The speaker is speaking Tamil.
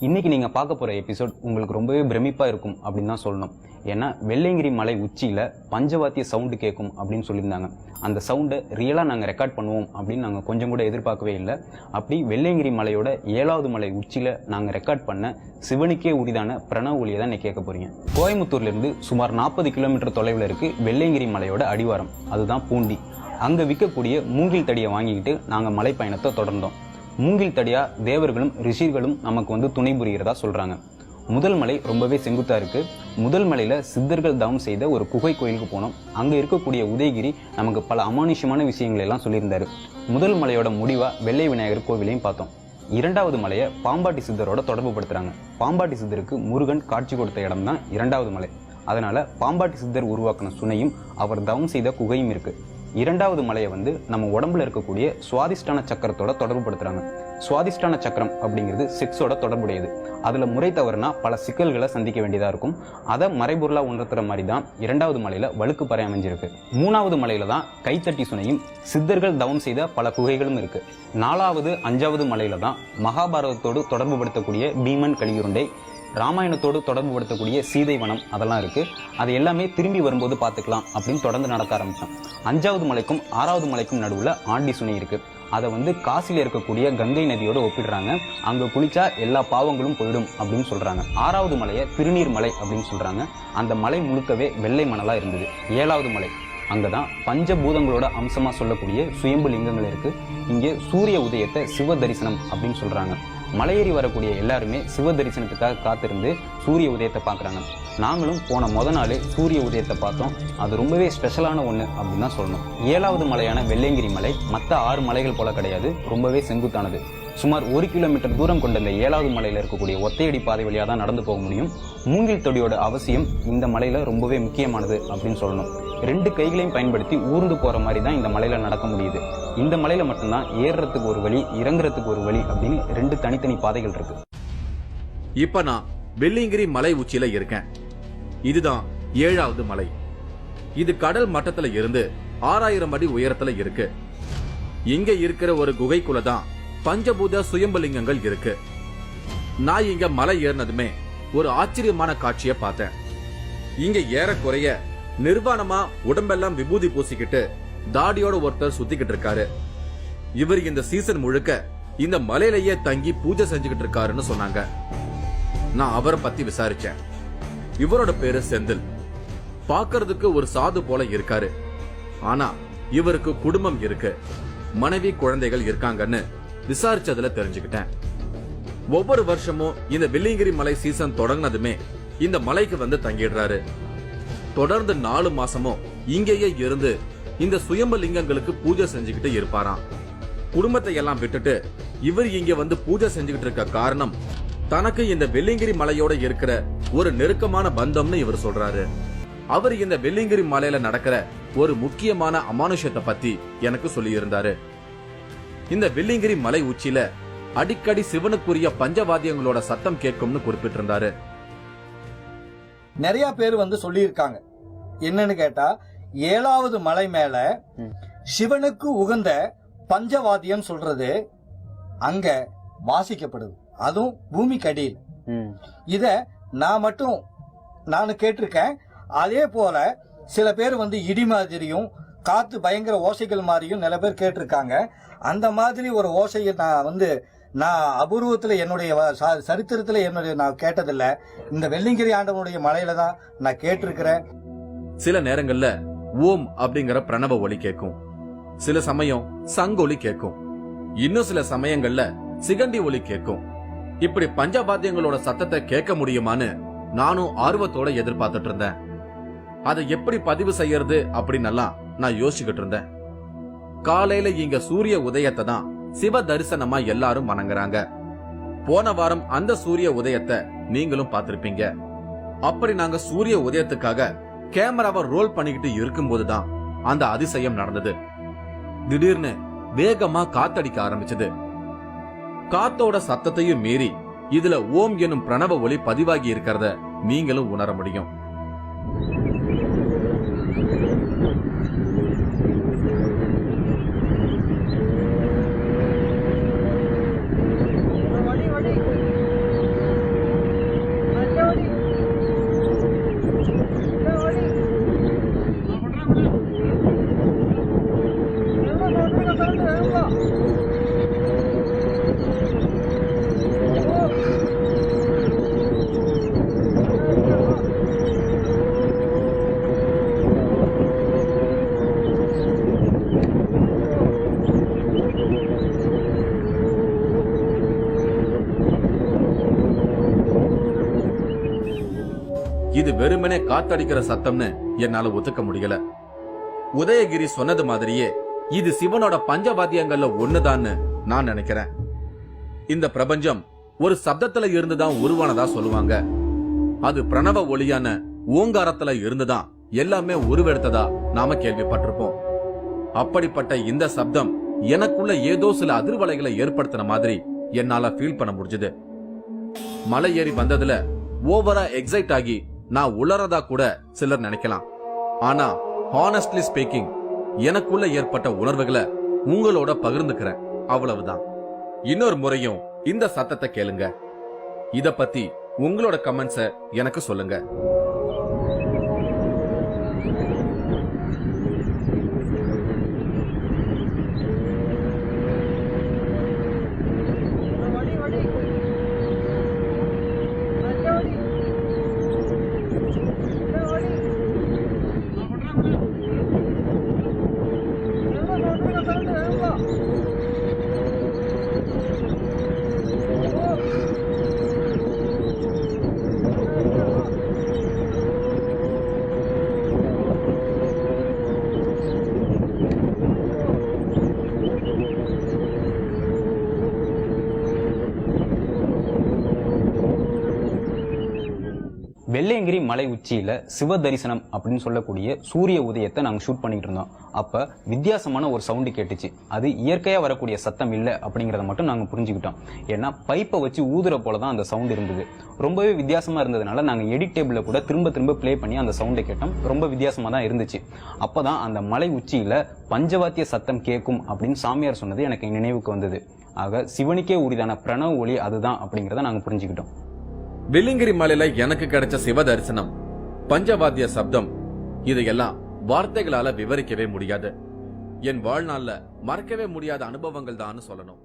இன்னைக்கு நீங்க பார்க்க போற எபிசோட் உங்களுக்கு ரொம்பவே பிரமிப்பா இருக்கும் அப்படின்னு தான் சொல்லணும். ஏன்னா வெள்ளையங்கிரி மலை உச்சியில பஞ்சவாத்திய சவுண்டு கேட்கும் அப்படின்னு சொல்லியிருந்தாங்க. அந்த சவுண்டை ரியலா நாங்க ரெக்கார்ட் பண்ணுவோம் அப்படின்னு நாங்க கொஞ்சம் கூட எதிர்பார்க்கவே இல்லை. அப்படி வெள்ளையங்கிரி மலையோட 7வது மலை உச்சியில நாங்க ரெக்கார்ட் பண்ண சிவனுக்கே உரிதான பிரணவ ஒலியை தான் நீங்க கேட்க போறீங்க. கோயம்புத்தூர்ல இருந்து சுமார் 40 கிலோமீட்டர் தொலைவில் இருக்கு வெள்ளையங்கிரி மலையோட அடிவாரம், அதுதான் பூண்டி. அங்க விற்கக்கூடிய மூங்கில் தடியை வாங்கிக்கிட்டு நாங்க மலை பயணத்தை தொடர்ந்தோம். மூங்கில் தடியா தேவர்களும் ரிஷிகளும் நமக்கு துணை புரிகிறதா சொல்றாங்க. முதல் மலை ரொம்பவே செங்குத்தா இருக்கு. முதல் மலையில சித்தர்கள் தவம் செய்த ஒரு குகை கோயிலுக்கு போனோம். அங்க இருக்கக்கூடிய உதயகிரி நமக்கு பல அமானுஷ்யமான விஷயங்கள் எல்லாம் சொல்லியிருந்தாரு. முதல் மலையோட முடிவா வெள்ளை விநாயகர் கோவிலையும் பார்த்தோம். 2வது மலையை பாம்பாட்டி சித்தரோட தொடர்பு படுத்துறாங்க. பாம்பாட்டி சித்தருக்கு முருகன் காட்சி கொடுத்த இடம் தான் 2வது மலை. அதனால பாம்பாட்டி சித்தர் உருவாக்கின சுனையும் அவர் தவம் செய்த குகையும் இருக்கு. 2வது மலையை நம்ம உடம்புல இருக்கக்கூடிய சுவாதிஷ்டான சக்கரத்தோட தொடர்பு படுத்துறாங்க. சுவாதிஷ்டான சக்கரம் அப்படிங்கிறது செக்ஸோட தொடர்புடையது. அதுல முறை தவறுனா பல சிக்கல்களை சந்திக்க வேண்டியதா இருக்கும். அதை மறைபொருளா உணர்த்துற மாதிரி தான் 2வது மலையில வழுக்கு பறை அமைஞ்சிருக்கு. 3வது மலையில தான் கைத்தட்டி சுனையும் சித்தர்கள் தவம் செய்த பல குகைகளும் இருக்கு. 4வது 5வது மலையில தான் மகாபாரதத்தோடு தொடர்பு படுத்தக்கூடிய பீமன் கலியுருண்டை, ராமாயணத்தோடு தொடர்பு படுத்தக்கூடிய சீதை வனம் அதெல்லாம் இருக்கு. அது எல்லாமே திரும்பி வரும்போது பார்த்துக்கலாம் அப்படின்னு தொடர்ந்து நடக்க ஆரம்பிச்சோம். 5வது மலைக்கும் 6வது மலைக்கும் நடுவுல ஆண்டி சுனை இருக்கு. அதை காசில இருக்கக்கூடிய கங்கை நதியோட ஒப்பிடுறாங்க. அங்க குளிச்சா எல்லா பாவங்களும் போயிடும் அப்படின்னு சொல்றாங்க. 6வது மலையை திருநீர் மலை அப்படின்னு சொல்றாங்க. அந்த மலை முழுக்கவே வெள்ளை மணலா இருந்தது. 7வது மலை, அங்கதான் பஞ்சபூதங்களோட அம்சமா சொல்லக்கூடிய சுயம்பு லிங்கங்கள் இருக்கு. இங்கே சூரிய உதயத்தை சிவ தரிசனம் அப்படின்னு சொல்றாங்க. மலையேறி வரக்கூடிய எல்லாருமே சிவ தரிசனத்துக்காக காத்திருந்து சூரிய உதயத்தை பார்க்குறாங்க. நாங்களும் போன நாளே சூரிய உதயத்தை பார்த்தோம். அது ரொம்பவே ஸ்பெஷலான ஒன்று அப்படின்னு தான் சொல்லணும். 7வது மலையான வெள்ளையங்கிரி மலை மற்ற 6 மலைகள் போல கிடையாது, ரொம்பவே செங்குத்தானது. சுமார் 1 கிலோமீட்டர் தூரம் கொண்ட இந்த 7வது மலையில இருக்கக்கூடிய ஒத்தையடி பாதை வழியாக தான் நடந்து போக முடியும். மூங்கில் தொடியோட அவசியம் இந்த மலையில ரொம்பவே முக்கியமானது அப்படின்னு சொல்லணும். 2 கைகளையும் பயன்படுத்தி ஊர்ந்து போற மாதிரி தான் இந்த மலையில நடக்க முடியுது. இந்த மலையில மட்டும்தான் ஏறுறதுக்கு ஒரு வழி, இறங்குறதுக்கு ஒரு வழி அப்படின்னு 2 தனித்தனி பாதைகள் இருக்கு. இப்ப நான் வெள்ளையங்கிரி மலை உச்சியில இருக்கேன். இதுதான் 7வது மலை. இது கடல் மட்டத்துல இருந்து 6000 அடி உயரத்துல இருக்கு. இங்க இருக்கிற ஒரு குகைக்குள்ள தான் பஞ்சபூத சுயம்பலிங்கங்கள் இருக்கு. நான் இங்க மலை ஏறினதுமே ஒரு ஆச்சரியமான காட்சியை பார்த்தேன். இங்க ஏறக்குறைய நிர்வாணமா உடம்பெல்லாம் விபூதி பூசிக்கிட்டு தாடியோட ஒருத்தர் சுத்திக்கிட்டு இருக்காரு. இவர் இந்த சீசன் முழுக்க இந்த மலையிலேயே தங்கி பூஜை செஞ்சுக்கிட்டு இருக்காருன்னு சொன்னாங்க. நான் அவரை பத்தி விசாரிச்சேன். இவரோட பேரு செந்தில். பாக்குறதுக்கு ஒரு சாது போல இருக்காரு. ஆனா இவருக்கு குடும்பம் இருக்கு, மனைவி குழந்தைகள் இருக்காங்கன்னு விசாரிச்சதுல தெரிஞ்சுக்கிட்டேன். ஒவ்வொரு வருஷமும் இந்த வெள்ளையங்கிரி மலை சீசன் தொடங்கினதுமே இந்த மலைக்கு தங்கிடுறாரு. தொடர்ந்து 4 மாசமும் இங்கேயே இருந்து இந்த சுயம்பு லிங்கங்களுக்கு பூஜை செஞ்சுக்கிட்டு இருப்பாராம். குடும்பத்தை எல்லாம் விட்டுட்டு இவர் இங்க பூஜை செஞ்சுக்கிட்டு இருக்க காரணம் தனக்கு இந்த வெள்ளையங்கிரி மலையோட இருக்கிற ஒரு நெருக்கமான பந்தம்னு இவர் சொல்றாரு. அவர் இந்த வெள்ளையங்கிரி மலையில நடக்கிற ஒரு முக்கியமான அமானுஷத்தை பத்தி எனக்கு சொல்லி இருந்தாரு. இந்த வெள்ளையங்கிரி மலை உச்சியில அடிக்கடி சிவனுக்குரிய பஞ்சவாத்தியங்களோட சத்தம் கேட்கும்னு குறிப்பிட்டிருந்தாரு. நிறைய பேர் சொல்லி இருக்காங்க. என்னன்னு கேட்டா 7வது மலை மேல சிவனுக்கு உகந்த பஞ்சவாத்தியம் சொல்றது அங்க வாசிக்கப்படுது, அதுவும் பூமிக்கு அடியில். இத நான் கேட்டிருக்கேன். அதே போல சில பேர் இடி மாதிரியும் காத்து பயங்கர ஓசைகள் மாதிரியும் நிறைய பேர் கேட்டிருக்காங்க. அந்த மாதிரி ஒரு ஓசையை நான் அபூர்வத்துல என்னுடைய சரித்திரத்துல நான் கேட்டதில்ல. இந்த வெள்ளையங்கிரி ஆண்டவனுடைய மலையில தான் நான் கேட்டிருக்கிறேன். சில நேரங்கள்ல ஓம் அப்படிங்கிற பிரணவ ஒலி கேட்கும், சில சமயம் சங்கொலி கேட்கும், இன்னும் சில சமயங்கள்ல சிகண்டி ஒலி கேட்கும். இப்படி பஞ்சபாத்தியங்களோட சத்தத்தை கேட்க முடியுமான்னு நானும் ஆர்வத்தோட எதிர்பார்த்துட்டு இருந்தேன். அதை எப்படி பதிவு செய்யறது அப்படின்னு நான் யோசிச்சுக்கிட்டு இருந்தேன். காலையில இங்க சூரிய உதயத்தை தான் சிவ தரிசனமா எல்லாரும் வணங்குறாங்க. போன வாரம் அந்த சூரிய உதயத்தை நீங்களும் பார்த்திருப்பீங்க. அப்படி நாங்க சூரிய உதயத்துக்காக கேமராவை ரோல் பண்ணிக்கிட்டு இருக்கும்போதுதான் அந்த அதிசயம் நடந்தது. திடீர்னு வேகமா காத்தடிக்க ஆரம்பிச்சது. காத்தோட சத்தத்தையும் மீறி இதுல ஓம் எனும் பிரணவ ஒலி பதிவாகி இருக்கிறத நீங்களும் உணர முடியும். இது வெறுமனே காத்தடிக்கிற சத்தம்னு என்னால ஒத்துக்க முடியல. உதயகிரி சொன்னது மாதிரியே இது சிவனோட பஞ்சவாத்தியங்கள்ல ஒண்ணுதான்னு நான் நினைக்கிறேன். இந்த பிரபஞ்சம் ஒரு சப்தத்துல இருந்துதான் உருவானதா சொல்லுவாங்க. அது பிரணவ ஒளியான ஓங்காரத்துல இருந்துதான் எல்லாமே உருவெடுத்ததா நாம கேள்விப்பட்டிருப்போம். அப்படிப்பட்ட இந்த சப்தம் எனக்குள்ள ஏதோ சில அதிர்வலைகளை ஏற்படுத்தின மாதிரி என்னால ஃபீல் பண்ண முடிஞ்சது. மலை ஏறி வந்ததுல ஓவரா எக்ஸைட் ஆகி நான் உளறதா கூட சிலர் நினைக்கலாம். ஆனா ஹானஸ்ட்லி ஸ்பீக்கிங், எனக்குள்ள ஏற்பட்ட உணர்வுகளை உங்களோட பகிர்ந்துக்கிறேன், அவ்வளவுதான். இன்னொரு முறையும் இந்த சத்தத்தை கேளுங்க. இத பத்தி உங்களோட கமெண்ட்ஸ எனக்கு சொல்லுங்க. வெள்ளையங்கிரி மலை உச்சியில சிவ தரிசனம் அப்படின்னு சொல்லக்கூடிய சூரிய உதயத்தை நாங்க ஷூட் பண்ணிட்டு இருந்தோம். அப்ப வித்தியாசமான ஒரு சவுண்டு கேட்டுச்சு. அது இயற்கையா வரக்கூடிய சத்தம் இல்ல அப்படிங்கறத மட்டும் நாங்க புரிஞ்சுக்கிட்டோம். ஏன்னா பைப்பை வச்சு ஊதுற போலதான் அந்த சவுண்ட் இருந்தது. ரொம்பவே வித்தியாசமா இருந்ததுனால நாங்க எடிட் டேபிள்ல கூட திரும்ப திரும்ப பிளே பண்ணி அந்த சவுண்டை கேட்டோம். ரொம்ப வித்தியாசமா தான் இருந்துச்சு. அப்பதான் அந்த மலை உச்சியில பஞ்சவாத்திய சத்தம் கேட்கும் அப்படின்னு சாமியார் சொன்னது எனக்கு நினைவுக்கு வந்தது. ஆக சிவனுக்கே உரிதான பிரணவ ஒளி அதுதான் அப்படிங்கறத நாங்க புரிஞ்சுக்கிட்டோம். வெள்ளியங்கிரி மலையில எனக்கு கிடைச்ச சிவ தரிசனம், பஞ்சவாத்திய சப்தம், இதையெல்லாம் வார்த்தைகளால விவரிக்கவே முடியாது. என் வாழ்நாள்ல மறக்கவே முடியாத அனுபவங்கள் தான் சொல்லணும்.